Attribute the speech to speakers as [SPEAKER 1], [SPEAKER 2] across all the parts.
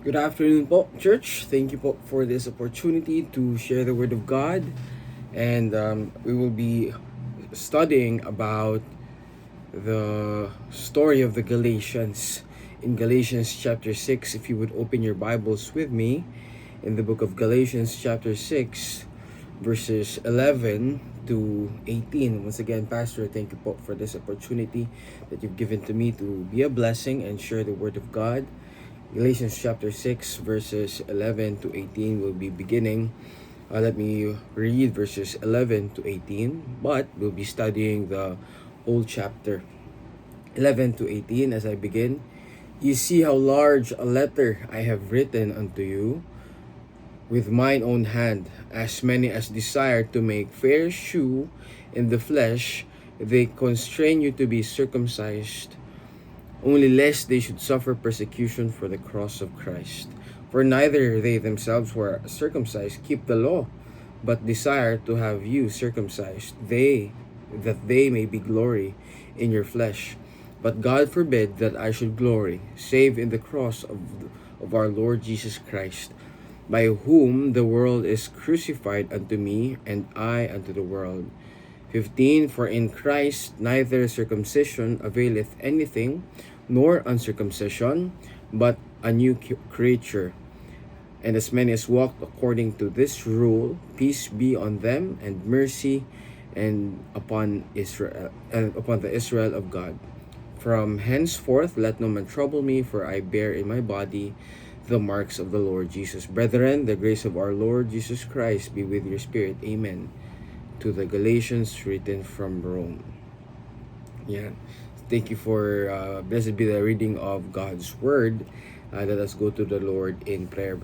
[SPEAKER 1] Good afternoon po, Church. Thank you po for this opportunity to share the Word of God. And we will be studying about the story of the Galatians. In Galatians chapter 6, if you would open your Bibles with me, in the book of Galatians chapter 6, verses 11 to 18. Once again, Pastor, thank you po for this opportunity that you've given to me to be a blessing and share the Word of God. Galatians chapter 6 verses 11 to 18 will be beginning. Let me read verses 11 to 18, but we'll be studying the whole chapter. 11 to 18 as I begin. You see how large a letter I have written unto you with mine own hand. As many as desire to make fair shew in the flesh, they constrain you to be circumcised, only lest they should suffer persecution for the cross of Christ. For neither they themselves were circumcised keep the law, but desire to have you circumcised, that they may be glory in your flesh. But God forbid that I should glory, save in the cross of our Lord Jesus Christ, by whom the world is crucified unto me, and I unto the world. 15. For in Christ neither circumcision availeth anything, nor uncircumcision, but a new creature. And as many as walk according to this rule, peace be on them, and mercy, and upon Israel, and upon the Israel of God. From henceforth let no man trouble me, for I bear in my body the marks of the Lord Jesus. Brethren, the grace of our Lord Jesus Christ be with your spirit. Amen. To the Galatians, written from Rome. Yeah. Thank you for, blessed be the reading of God's Word. Let us go to the Lord in prayer.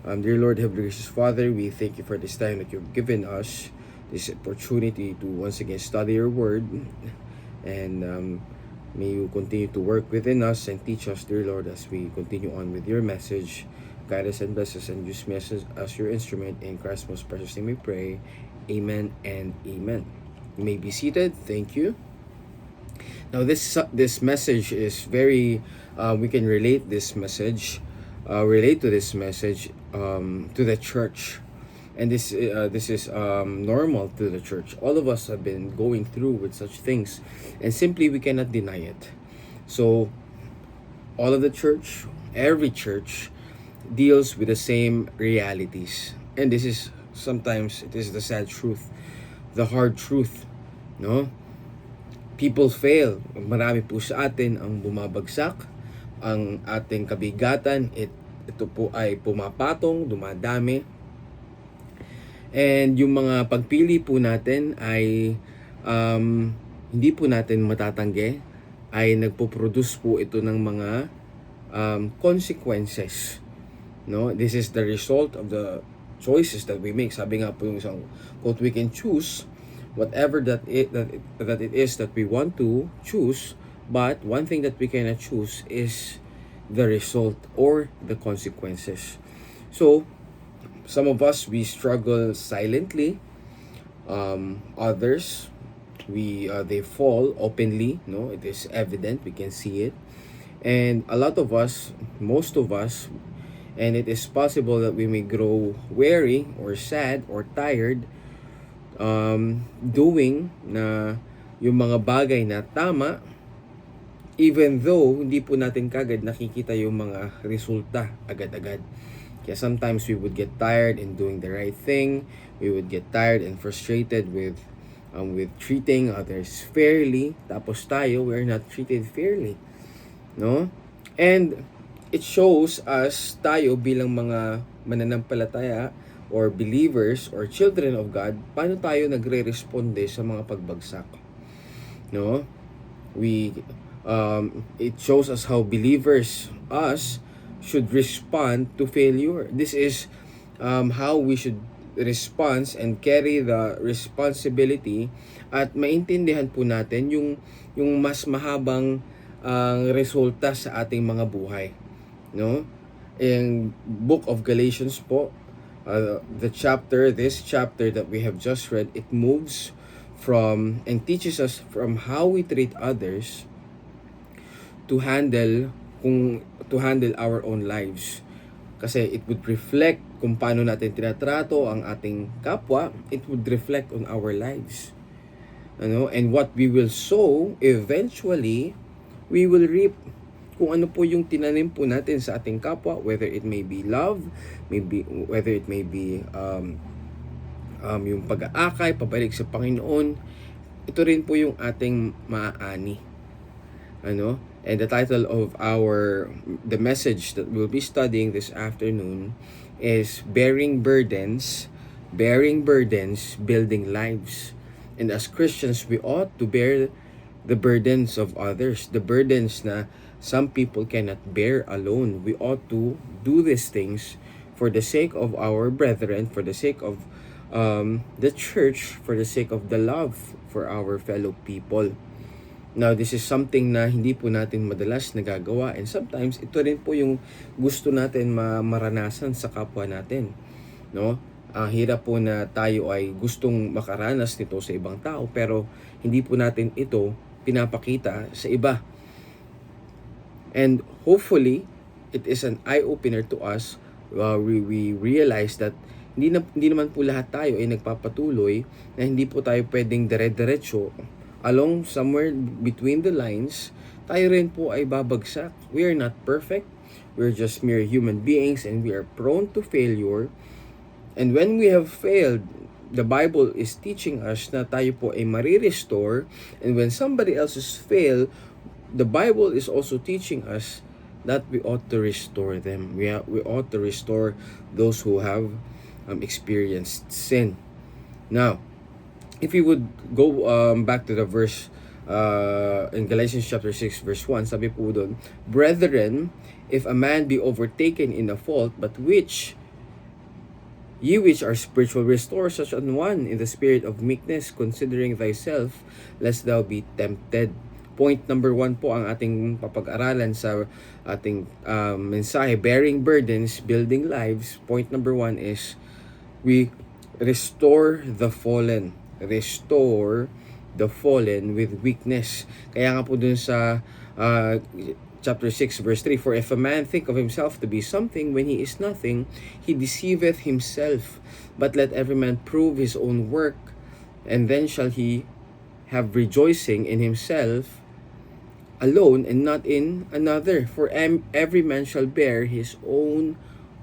[SPEAKER 1] Dear Lord, Heavenly Gracious Father, we thank you for this time that you've given us, this opportunity to once again study your Word. And may you continue to work within us and teach us, dear Lord, as we continue on with your message. Guide us and bless us and use me as your instrument. In Christ's most precious name we pray. Amen and amen. You may be seated. Thank you. Now this message is very, we can relate this message, to the church, and this is normal to the church. All of us have been going through with such things, and simply we cannot deny it. So all of the church, every church, deals with the same realities, and this is sometimes it is the sad truth, the hard truth, no? People fail. Marami po sa atin ang bumabagsak. Ang ating kabigatan, ito po ay pumapatong, dumadami. And yung mga pagpili po natin ay hindi po natin matatanggi, ay nagpo-produce po ito ng mga consequences. No? This is the result of the choices that we make. Sabi nga po yung isang quote, we can choose whatever that it is that we want to choose, but one thing that we cannot choose is the result or the consequences. So some of us, we struggle silently. Others, they fall openly. No, it is evident, we can see it. And a lot of us, most of us, and it is possible that we may grow weary or sad or tired doing na yung mga bagay na tama, even though hindi po natin kagad nakikita yung mga resulta agad-agad. Kaya sometimes we would get tired in doing the right thing. We would get tired and frustrated with treating others fairly. Tapos tayo, we're not treated fairly. No? And it shows us, tayo bilang mga mananampalataya or believers or children of God, paano tayo nagre-responde sa mga pagbagsak. No? It shows us how believers, us, should respond to failure. This is how we should respond and carry the responsibility, at maintindihan po natin yung mas mahabang resulta sa ating mga buhay. No? In book of Galatians po, this chapter that we have just read, it moves from and teaches us from how we treat others to handle our own lives. Kasi it would reflect kung paano natin tinatrato ang ating kapwa. It would reflect on our lives. And what we will sow, eventually, we will reap. Kung ano po yung tinanim po natin sa ating kapwa, whether it may be love, whether it may be yung pag-aakay, pabalik sa Panginoon, ito rin po yung ating maaani. And the title of the message that we'll be studying this afternoon is Bearing Burdens, Building Lives. And as Christians, we ought to bear the burdens of others, the burdens na some people cannot bear alone. We ought to do these things for the sake of our brethren, for the sake of the church, for the sake of the love for our fellow people. Now, this is something na hindi po natin madalas nagagawa, and sometimes ito rin po yung gusto natin maranasan sa kapwa natin. Hirap po na tayo ay gustong makaranas nito sa ibang tao, pero hindi po natin ito pinapakita sa iba. And hopefully, it is an eye-opener to us. We realize that hindi naman po lahat tayo ay nagpapatuloy, na hindi po tayo pwedeng dire-diretso along somewhere between the lines. Tayo rin po ay babagsak. We are not perfect. We're just mere human beings, and we are prone to failure. And when we have failed, the Bible is teaching us na tayo po ay marirestore. And when somebody else has failed, the Bible is also teaching us that we ought to restore them. We ought to restore those who have experienced sin. Now, if you would go back to the verse in Galatians chapter 6 verse 1, sabi po doon, Brethren, if a man be overtaken in a fault, but ye which are spiritual, restore such an one in the spirit of meekness, considering thyself, lest thou be tempted. Point number 1 po ang ating papag-aralan sa ating mensahe, Bearing Burdens, Building Lives. Point number 1 is, we restore the fallen. Restore the fallen with weakness. Kaya nga po dun sa chapter 6 verse 3, For if a man think of himself to be something when he is nothing, he deceiveth himself. But let every man prove his own work, and then shall he have rejoicing in himself alone and not in another. For every man shall bear his own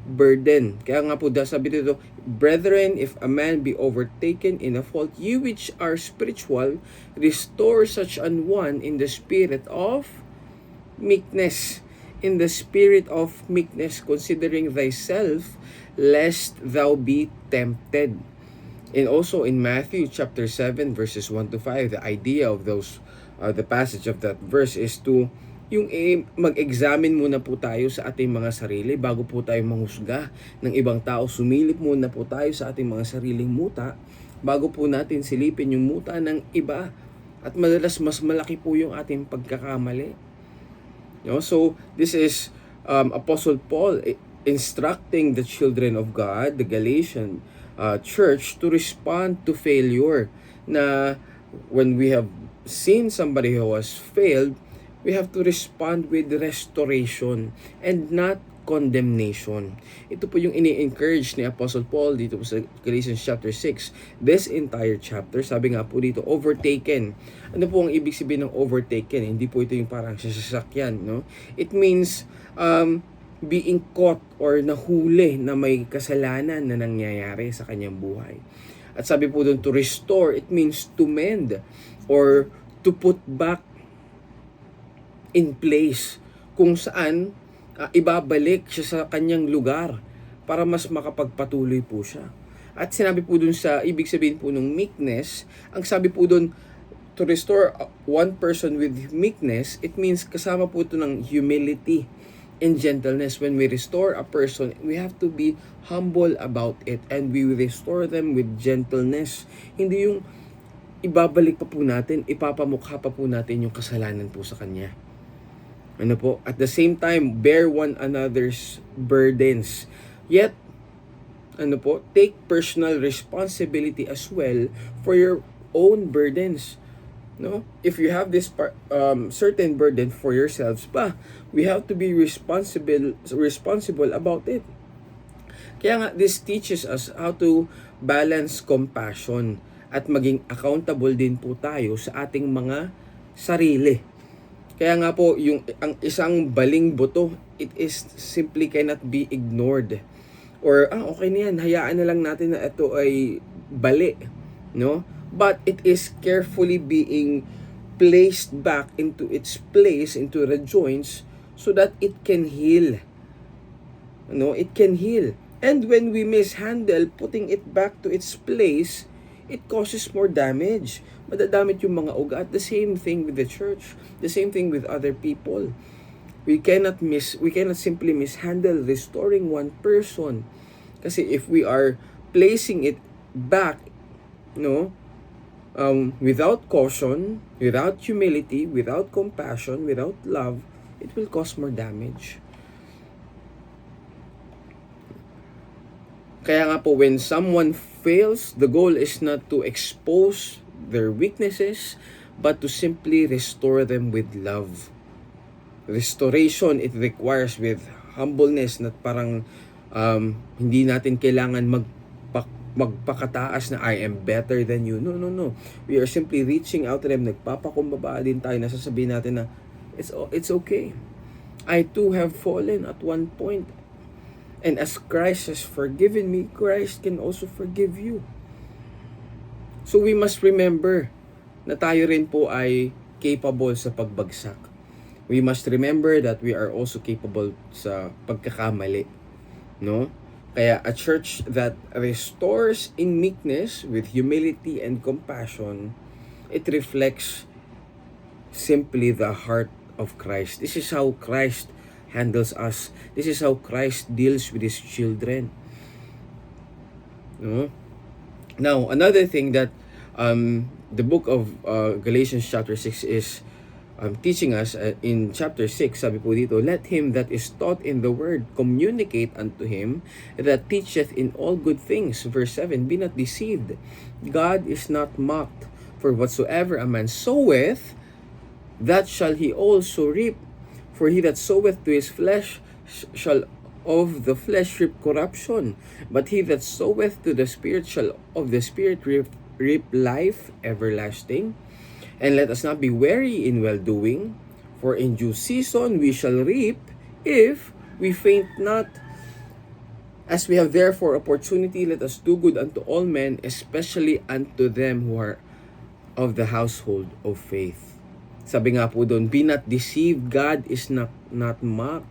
[SPEAKER 1] burden. Kaya nga po sabi dito, Brethren, if a man be overtaken in a fault, ye which are spiritual, restore such an one in the spirit of meekness. In the spirit of meekness, considering thyself, lest thou be tempted. And also in Matthew chapter 7 verses 1 to 5, the idea of the passage of that verse is to mag-examine muna po tayo sa ating mga sarili bago po tayo manghusga ng ibang tao. Sumilip muna po tayo sa ating mga sariling muta bago po natin silipin yung muta ng iba. At madalas mas malaki po yung ating pagkakamali. So this is Apostle Paul instructing the children of God, the Galatian church, to respond to failure. Na when we have seen somebody who has failed, we have to respond with restoration and not condemnation. Ito po yung ini-encourage ni Apostle Paul dito po sa Galatians chapter 6. This entire chapter, sabi nga po dito, overtaken. Ano po ang ibig sabihin ng overtaken? Hindi po ito yung parang sasakyan, no? It means being caught or nahuli na may kasalanan na nangyayari sa kanyang buhay. At sabi po doon, to restore, it means to mend or to put back in place, kung saan ibabalik siya sa kanyang lugar para mas makapagpatuloy po siya. At sinabi po dun sa ibig sabihin po ng meekness, ang sabi po dun, to restore one person with meekness, it means kasama po ito ng humility and gentleness. When we restore a person, we have to be humble about it, and we restore them with gentleness. Hindi yung ibabalik pa po natin, ipapamukha pa po natin yung kasalanan po sa kanya. Ano po? At the same time, bear one another's burdens. Yet, ano po? Take personal responsibility as well for your own burdens. No? If you have this certain burden for yourselves pa, we have to be responsible about it. Kaya nga, this teaches us how to balance compassion at maging accountable din po tayo sa ating mga sarili. Kaya nga po, ang isang baling buto, it is simply cannot be ignored. Or, okay na yan, hayaan na lang natin na ito ay bali. No? But it is carefully being placed back into its place, into the joints, so that it can heal. No, it can heal. And when we mishandle putting it back to its place, it causes more damage. Madadamit yung mga ugat. The same thing with the church. The same thing with other people. We cannot simply mishandle restoring one person. Kasi if we are placing it back, without caution, without humility, without compassion, without love, it will cause more damage. Kaya nga po, when someone fails, the goal is not to expose their weaknesses, but to simply restore them with love. Restoration, it requires with humbleness, na parang hindi natin kailangan magpakataas na I am better than you. No. We are simply reaching out to them. Nagpapakumbaba din tayo. Nasasabihin natin na it's okay. I too have fallen at one point. And as Christ has forgiven me, Christ can also forgive you. So we must remember na tayo rin po ay capable sa pagbagsak. We must remember that we are also capable sa pagkakamali. No? Kaya a church that restores in meekness with humility and compassion, it reflects simply the heart of Christ. This is how Christ handles us. This is how Christ deals with His children. No? Now, another thing that the book of Galatians chapter 6 is teaching us in chapter 6, sabi po dito, let him that is taught in the word communicate unto him that teacheth in all good things. Verse 7, be not deceived. God is not mocked. For whatsoever a man soweth, that shall he also reap. For he that soweth to his flesh shall of the flesh reap corruption, but he that soweth to the Spirit shall of the Spirit reap life everlasting. And let us not be weary in well-doing, for in due season we shall reap if we faint not. As we have therefore opportunity, let us do good unto all men, especially unto them who are of the household of faith. Sabi nga po doon, be not deceived, God is not mocked.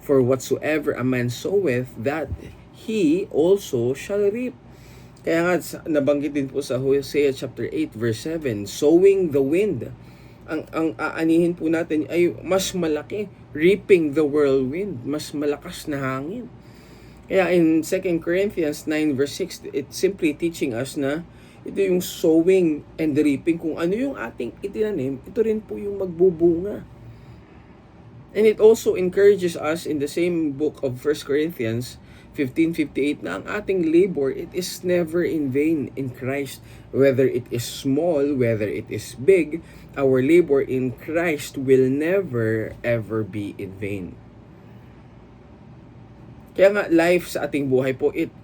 [SPEAKER 1] For whatsoever a man soweth, that he also shall reap. Kaya nga, nabanggit din po sa Hosea chapter 8 verse 7, sowing the wind. Ang aanihin po natin ay mas malaki, reaping the whirlwind, mas malakas na hangin. Kaya in 2 Corinthians 9 verse 6, it's simply teaching us na ito yung sowing and reaping. Kung ano yung ating itinanim, ito rin po yung magbubunga. And it also encourages us in the same book of 1 Corinthians 15:58 na ang ating labor, it is never in vain in Christ. Whether it is small, whether it is big, our labor in Christ will never ever be in vain. Kaya nga, life sa ating buhay po, it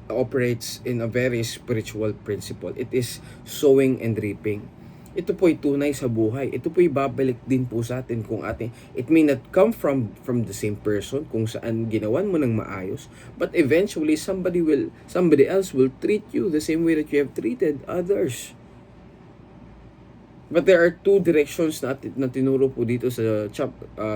[SPEAKER 1] operates in a very spiritual principle. It is sowing and reaping. Ito po ay tunay sa buhay. Ito po ay babalik din po sa atin kung it may not come from the same person, kung saan ginawan mo ng maayos, but eventually somebody else will treat you the same way that you have treated others. But there are two directions na tinuro po dito sa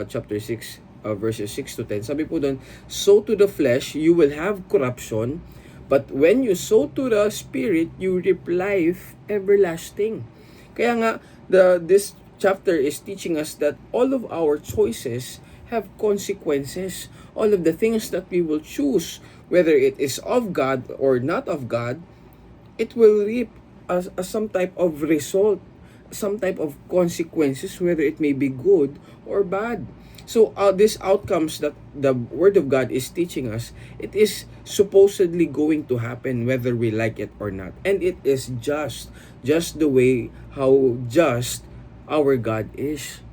[SPEAKER 1] chapter 6, verses 6 to 10. Sabi po doon, sow to the flesh, you will have corruption, but when you sow to the Spirit, you reap life everlasting. Kaya nga, this chapter is teaching us that all of our choices have consequences. All of the things that we will choose, whether it is of God or not of God, it will reap some type of result, some type of consequences, whether it may be good or bad. So these outcomes that the Word of God is teaching us, it is supposedly going to happen whether we like it or not. And it is just the way how just our God is.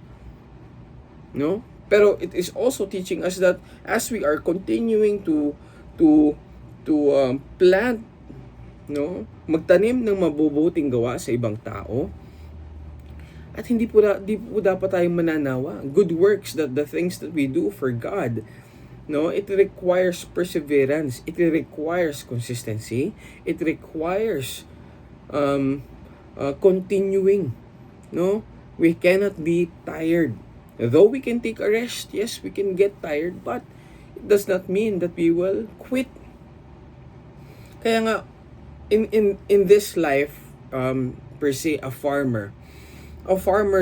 [SPEAKER 1] No? Pero it is also teaching us that as we are continuing to to plant, no? Magtanim ng mabubuting gawa sa ibang tao. At hindi po dapat tayong mananawa. Good works, that the things that we do for God, no, it requires perseverance. It requires consistency. It requires continuing. No, we cannot be tired. Though we can take a rest, yes, we can get tired, but it does not mean that we will quit. Kaya nga, in this life, per se, a farmer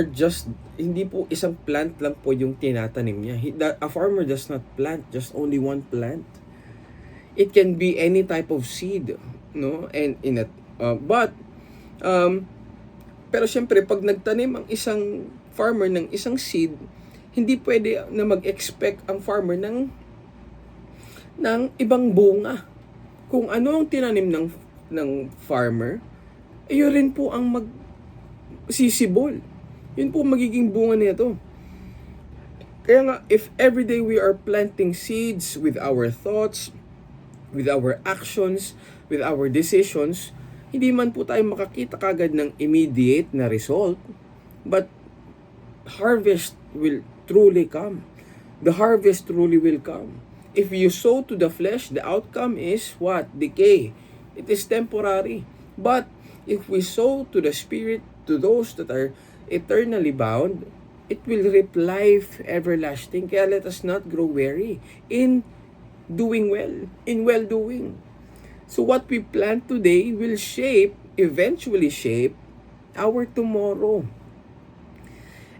[SPEAKER 1] just, hindi po isang plant lang po yung tinatanim niya. A farmer does not plant just only one plant. It can be any type of seed, no? And pero syempre, pag nagtanim ang isang farmer ng isang seed, hindi pwede na mag-expect ang farmer ng ibang bunga. Kung ano ang tinanim ng farmer, yun rin po ang sisibol. Yun po magiging bunga nito. Kaya nga, if everyday we are planting seeds with our thoughts, with our actions, with our decisions, hindi man po tayo makakita kagad ng immediate na result, but harvest will truly come. The harvest truly will come. If you sow to the flesh, the outcome is what? Decay. It is temporary. But if we sow to the Spirit, to those that are eternally bound, it will reap life everlasting. Kaya let us not grow weary in doing well, in well-doing. So what we plant today will eventually shape our tomorrow.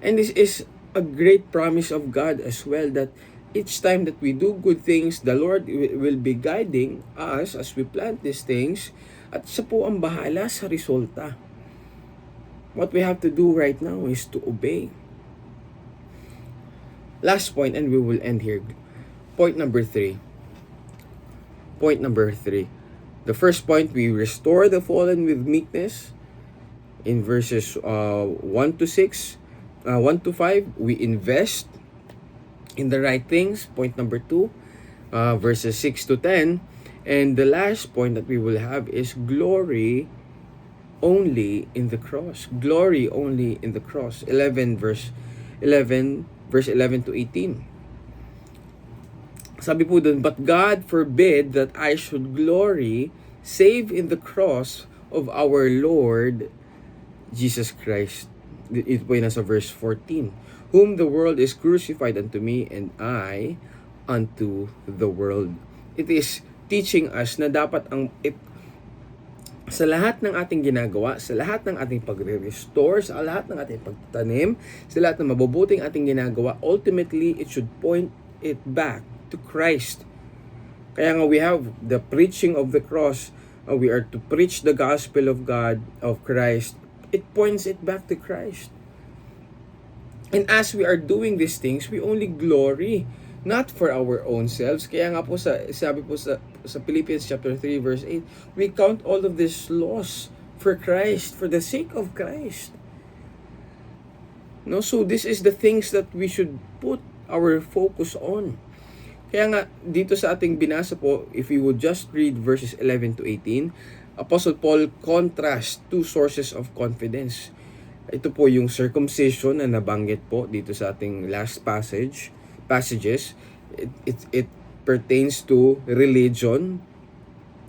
[SPEAKER 1] And this is a great promise of God as well, that each time that we do good things, the Lord will be guiding us as we plant these things, at siya po ang bahala sa resulta. What we have to do right now is to obey. Last point, and we will end here. Point number 3. The first point, we restore the fallen with meekness. In verses 1 to 5, we invest in the right things. Point number 2, verses 6 to 10. And the last point that we will have is glory only in the cross. Glory only in the cross. 11 verse 11 to 18. Sabi po dun, but God forbid that I should glory save in the cross of our Lord Jesus Christ. Ito po yung nasa verse 14. Whom the world is crucified unto me, and I unto the world. It is teaching us na dapat sa lahat ng ating ginagawa, sa lahat ng ating pagre-restore, sa lahat ng ating pagtanim, sa lahat ng mabubuting ating ginagawa, ultimately, it should point it back to Christ. Kaya nga we have the preaching of the cross. We are to preach the gospel of God, of Christ. It points it back to Christ. And as we are doing these things, we only glory, not for our own selves. Kaya nga po sabi po sa Philippians chapter 3 verse 8, we count all of this loss for Christ, for the sake of Christ. No, so this is the things that we should put our focus on. Kaya nga dito sa ating binasa po, if we would just read verses 11 to 18, Apostle Paul contrasts two sources of confidence. Ito po yung circumcision na nabanggit po dito sa ating last passages. It pertains to religion,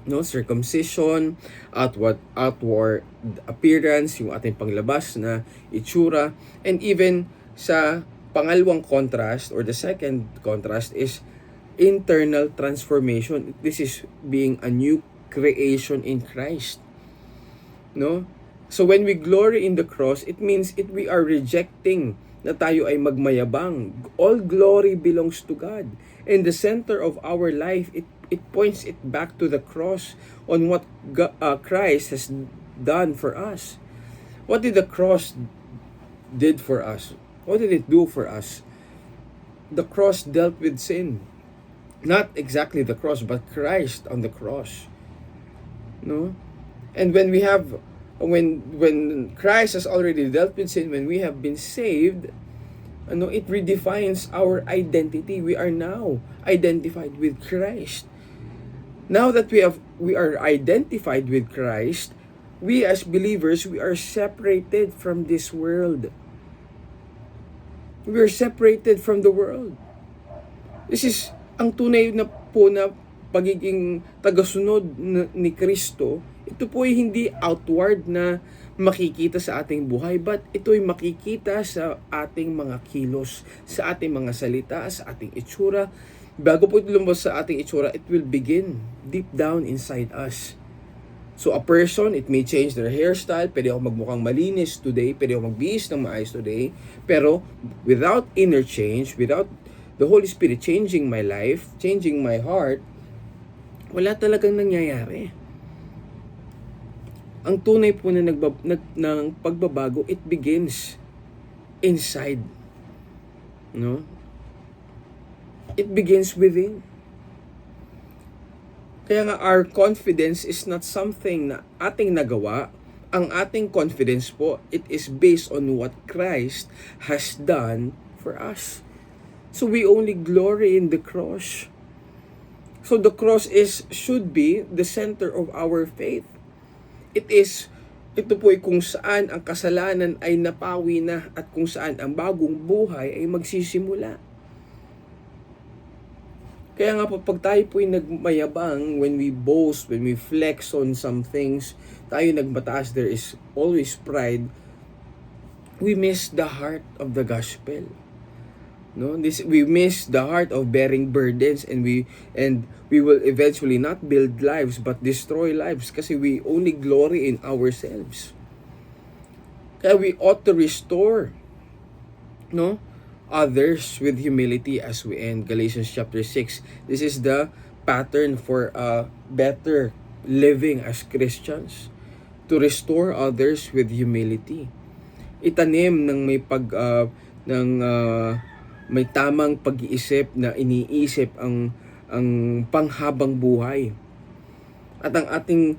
[SPEAKER 1] no, circumcision, outward appearance, yung ating panglabas na itsura, and even sa pangalawang contrast, or the second contrast, is internal transformation. This is being a new creation in Christ, no? So when we glory in the cross, it means we are rejecting na tayo ay magmayabang. All glory belongs to God. In the center of our life, it points it back to the cross, on what Christ has done for us. What did the cross did for us? What did it do for us? The cross dealt with sin. Not exactly the cross, but Christ on the cross. No? And when Christ has already dealt with sin, when we have been saved, it redefines our identity. We are now identified with Christ. Now that we are identified with Christ, we as believers, we are separated from this world. We are separated from the world. This is ang tunay na po na pagiging tagasunod ni Kristo. Ito po ay hindi outward na makikita sa ating buhay, but ito ay makikita sa ating mga kilos, sa ating mga salita, sa ating itsura. Bago po ito lumabas sa ating itsura, it will begin deep down inside us. So a person, it may change their hairstyle, pwede ako magmukhang malinis today, pwede ako magbihis ng maayos today, pero without inner change, without the Holy Spirit changing my life, changing my heart, wala talagang nangyayari. Ang tunay po na ng pagbabago, it begins inside. No? It begins within. Kaya nga, our confidence is not something na ating nagawa. Ang ating confidence po, it is based on what Christ has done for us. So we only glory in the cross. So the cross should be the center of our faith. Ito po ay kung saan ang kasalanan ay napawi na at kung saan ang bagong buhay ay magsisimula. Kaya nga po, pag tayo po ay nagmayabang, when we boast, when we flex on some things, tayo nagmataas, there is always pride, we miss the heart of the gospel. No, we miss the heart of bearing burdens, and we will eventually not build lives but destroy lives kasi we only glory in ourselves. Kaya we ought to restore, no, others with humility as we end Galatians chapter 6. This is the pattern for a better living as Christians, to restore others with humility. Itanim ng may tamang pag-iisip na iniisip ang panghabang buhay. At ang ating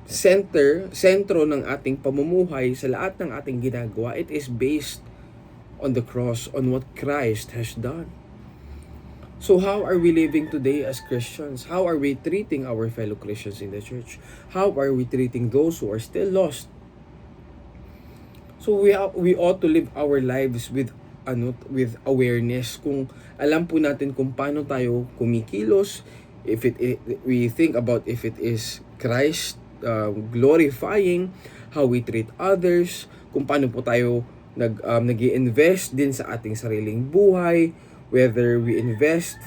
[SPEAKER 1] sentro ng ating pamumuhay sa lahat ng ating ginagawa, it is based on the cross, on what Christ has done. So how are we living today as Christians? How are we treating our fellow Christians in the church? How are we treating those who are still lost? So we ought to live our lives with awareness. Kung alam po natin kung paano tayo kumikilos, we think about if it is Christ glorifying, how we treat others, kung paano po tayo nag-i-invest din sa ating sariling buhay, whether we invest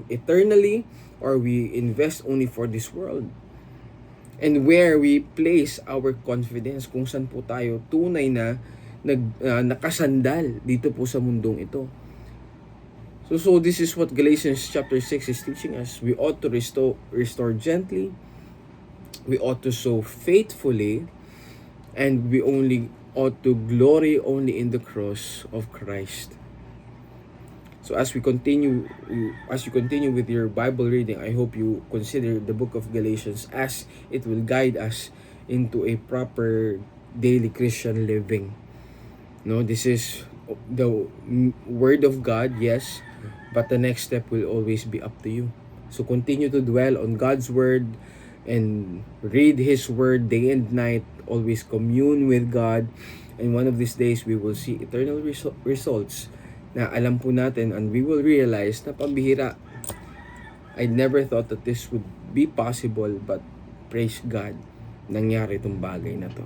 [SPEAKER 1] eternally or we invest only for this world. And where we place our confidence, kung saan po tayo tunay na nakasandal dito po sa mundong ito. So this is what Galatians chapter 6 is teaching us. We ought to restore gently, we ought to sow faithfully, and we ought to glory only in the cross of Christ. So as you continue with your Bible reading, I hope you consider the book of Galatians as it will guide us into a proper daily Christian living. No, this is the word of God, yes, but the next step will always be up to you. So continue to dwell on God's word and read His word day and night. Always commune with God, and one of these days we will see eternal results na alam po natin, and we will realize na pambihira. I never thought that this would be possible, but praise God, nangyari itong bagay na to.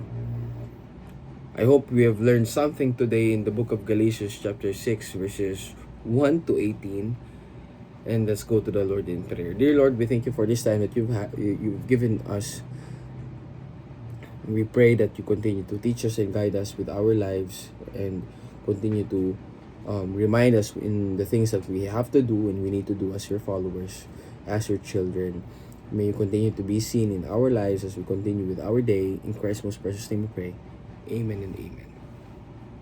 [SPEAKER 1] I hope we have learned something today in the book of Galatians chapter 6 verses 1 to 18. And let's go to the Lord in prayer. Dear Lord, we thank you for this time that you've given us. We pray that you continue to teach us and guide us with our lives, and continue to remind us in the things that we have to do and we need to do as your followers, as your children. May you continue to be seen in our lives as we continue with our day. In Christ's most precious name we pray. Amen and amen.